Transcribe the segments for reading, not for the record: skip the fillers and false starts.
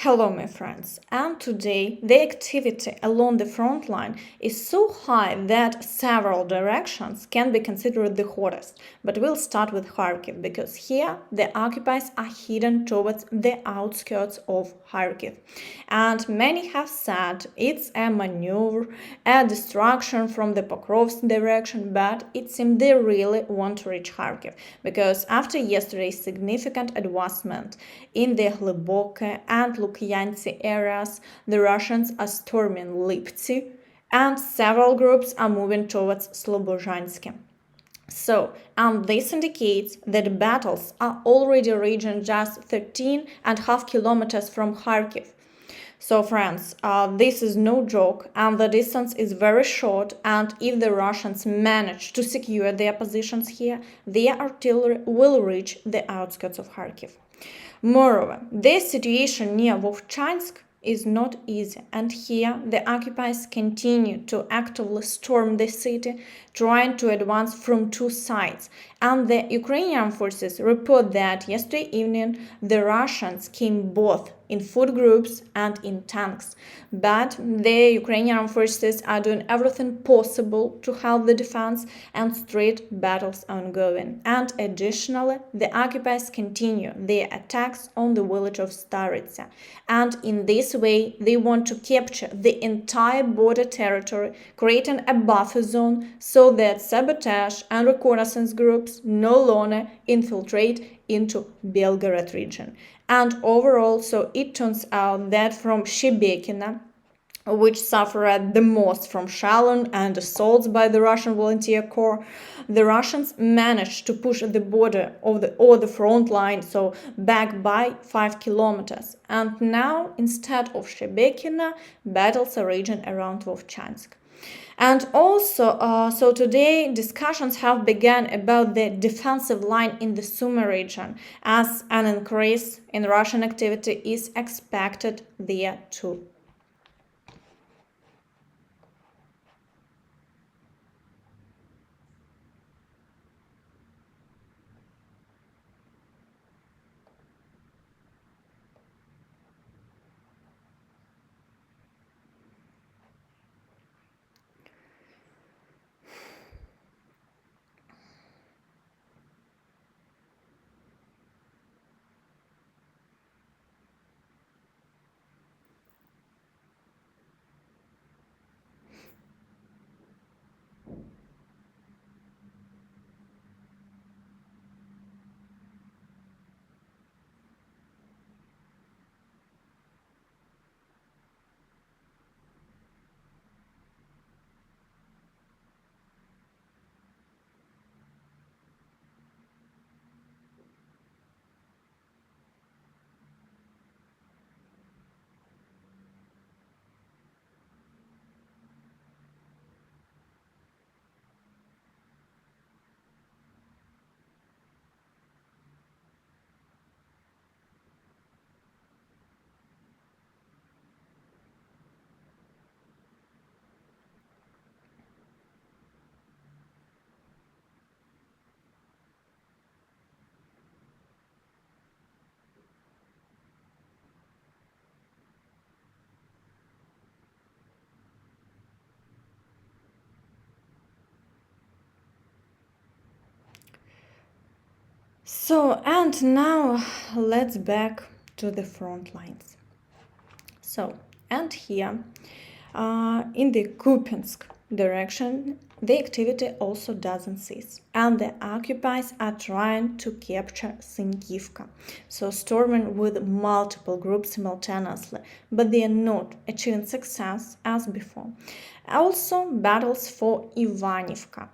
Hello my friends, and today the activity along the front line is so high that several directions can be considered the hottest, but we'll start with Kharkiv because here the occupiers are hidden towards the outskirts of Kharkiv, and many have said it's a maneuver, a distraction from the Pokrovsk direction, but it seems they really want to reach Kharkiv because after yesterday's significant advancement in the Hleboke and Lukyantsy areas, the Russians are storming Liptsy, and several groups are moving towards Slobozhansk. And this indicates that battles are already raging just 13.5 kilometers from Kharkiv. So friends, this is no joke and the distance is very short, and if the Russians manage to secure their positions here, their artillery will reach the outskirts of Kharkiv. Moreover, the situation near Vovchansk is not easy, and here the occupiers continue to actively storm the city, trying to advance from two sides. And the Ukrainian Armed Forces report that yesterday evening the Russians came both in foot groups and in tanks. But the Ukrainian Armed Forces are doing everything possible to help the defense, and street battles are ongoing. And additionally, the occupiers continue their attacks on the village of Starytsia. And in this way, they want to capture the entire border territory, creating a buffer zone so that sabotage and reconnaissance groups no longer infiltrate into Belgorod region. And overall, so it turns out that from Shebekina, which suffered the most from shelling and assaults by the Russian Volunteer Corps, the Russians managed to push the border of the front line back by 5 kilometers. And now, instead of Shebekina, battles are raging around Vovchansk. And also, so today discussions have begun about the defensive line in the Sumy region, as an increase in Russian activity is expected there too. And now let's back to the front lines. And here, in the Kupyansk direction, the activity also doesn't cease, and the occupiers are trying to capture Sinkivka, storming with multiple groups simultaneously, but they are not achieving success as before. Also, battles for Ivanivka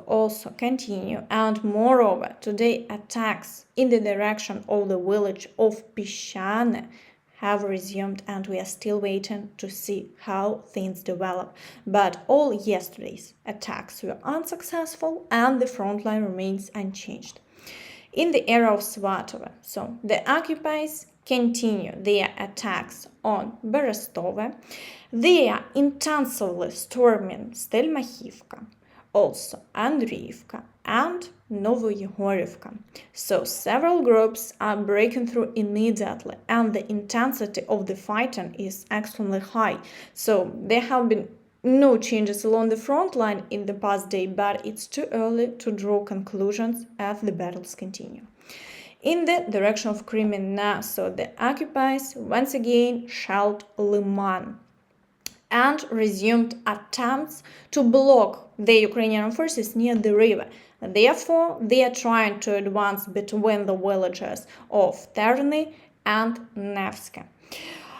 also continue, and moreover, today attacks in the direction of the village of Pyshane have resumed, and we are still waiting to see how things develop. But all yesterday's attacks were unsuccessful, and the front line remains unchanged. In the area of Svatove, the occupiers continue their attacks on Berestove. They are intensively storming Stelmachivka. also Andriivka and Novoyegorivka. So several groups are breaking through immediately, and the intensity of the fighting is extremely high. So there have been no changes along the front line in the past day, but it's too early to draw conclusions as the battles continue. In the direction of Kreminna, so the occupiers once again shelled Liman and resumed attempts to block the Ukrainian forces near the river. Therefore, they are trying to advance between the villages of Terny and Nevsky,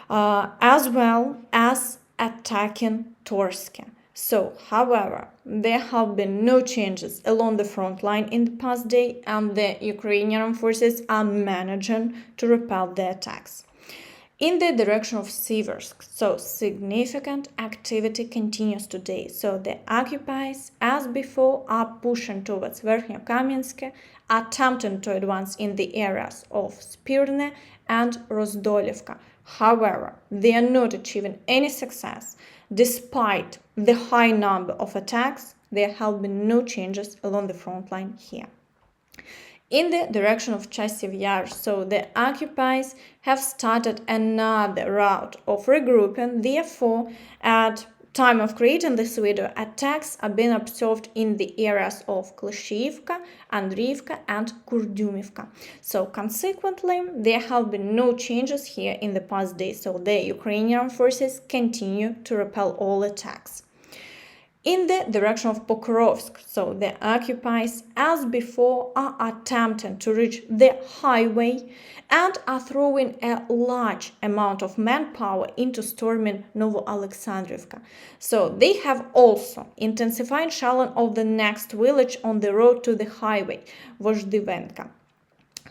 as well as attacking Torske. So, however, there have been no changes along the front line in the past day, and the Ukrainian forces are managing to repel the attacks. In the direction of Siversk, so significant activity continues today. So the occupiers, as before, are pushing towards Verkhnyo-Kamensk, attempting to advance in the areas of Spirne and Rozdolivka. However, they are not achieving any success. Despite the high number of attacks, there have been no changes along the front line here. In the direction of Chasiv Yar, so the occupiers have started another route of regrouping. Therefore, at time of creating this video, attacks are being observed in the areas of Klishivka, Andriivka and Kurdyumivka. So consequently, there have been no changes here in the past days, so the Ukrainian forces continue to repel all attacks. In the direction of Pokrovsk, so the occupiers, as before, are attempting to reach the highway and are throwing a large amount of manpower into storming Novoalexandrivka. So they have also intensified shelling of the next village on the road to the highway, Vozhdivenka.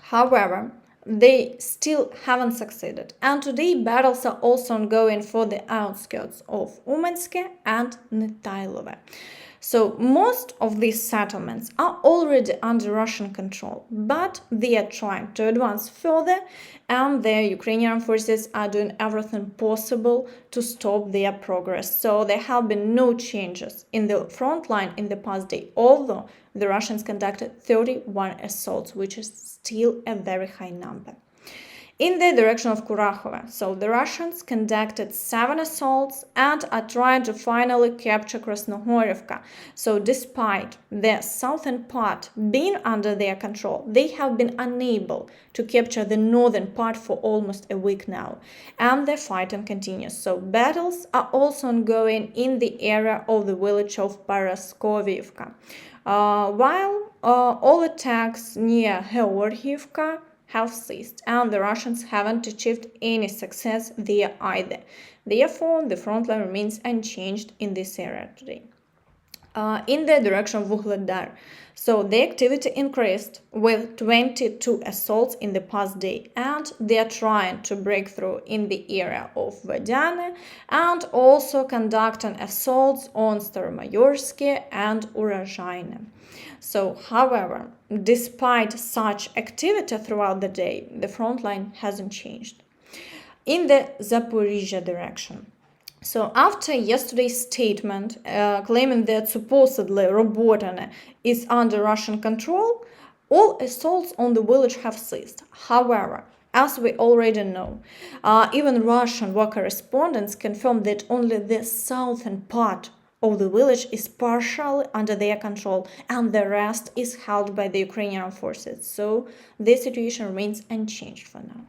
However, they still haven't succeeded, and today battles are also ongoing for the outskirts of Umanske and Netailove. So most of these settlements are already under Russian control, but they are trying to advance further, and the Ukrainian forces are doing everything possible to stop their progress. So there have been no changes in the front line in the past day, although the Russians conducted 31 assaults, which is still a very high number. In the direction of Kurahove, so the Russians conducted 7 assaults and are trying to finally capture Krasnohorivka. So despite the southern part being under their control, they have been unable to capture the northern part for almost a week now, and the fighting continues. So battles are also ongoing in the area of the village of Paraskoviivka, while all attacks near Georgiivka have ceased, and the Russians haven't achieved any success there either. Therefore, the front line remains unchanged in this area today. In the direction of Vuhledar, so the activity increased with 22 assaults in the past day, and they are trying to break through in the area of Vadiane and also conducting assaults on Staromayorsky and Urozhaine. So, however, despite such activity throughout the day, the front line hasn't changed. In the Zaporizhzhia direction, so after yesterday's statement claiming that supposedly Robotyne is under Russian control, all assaults on the village have ceased. However, as we already know, even Russian war correspondents confirmed that only the southern part of the village is partially under their control, and the rest is held by the Ukrainian forces. So the situation remains unchanged for now.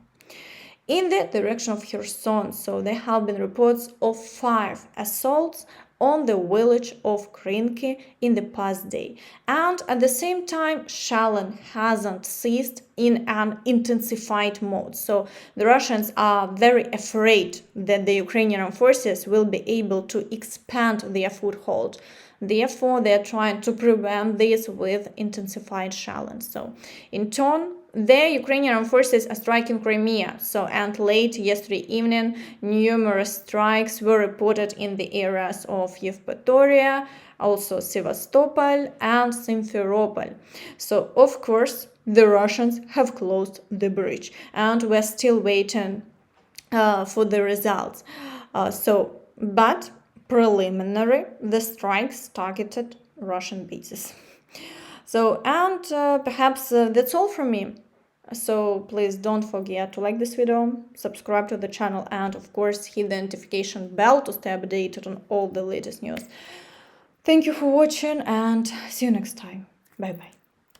In the direction of Kherson, so there have been reports of 5 assaults on the village of Krinky in the past day, and at the same time shelling hasn't ceased in an intensified mode. So the Russians are very afraid that the Ukrainian forces will be able to expand their foothold. Therefore, they are trying to prevent this with intensified shelling. So in turn, the Ukrainian forces are striking Crimea. So, and late yesterday evening, numerous strikes were reported in the areas of Yevpatoria, also Sevastopol and Simferopol. So, of course, the Russians have closed the bridge, and we're still waiting for the results. But preliminary, the strikes targeted Russian bases. So, and perhaps that's all from me. So please don't forget to like this video, subscribe to the channel, and of course hit the notification bell to stay updated on all the latest news. Thank you for watching and see you next time. Bye bye.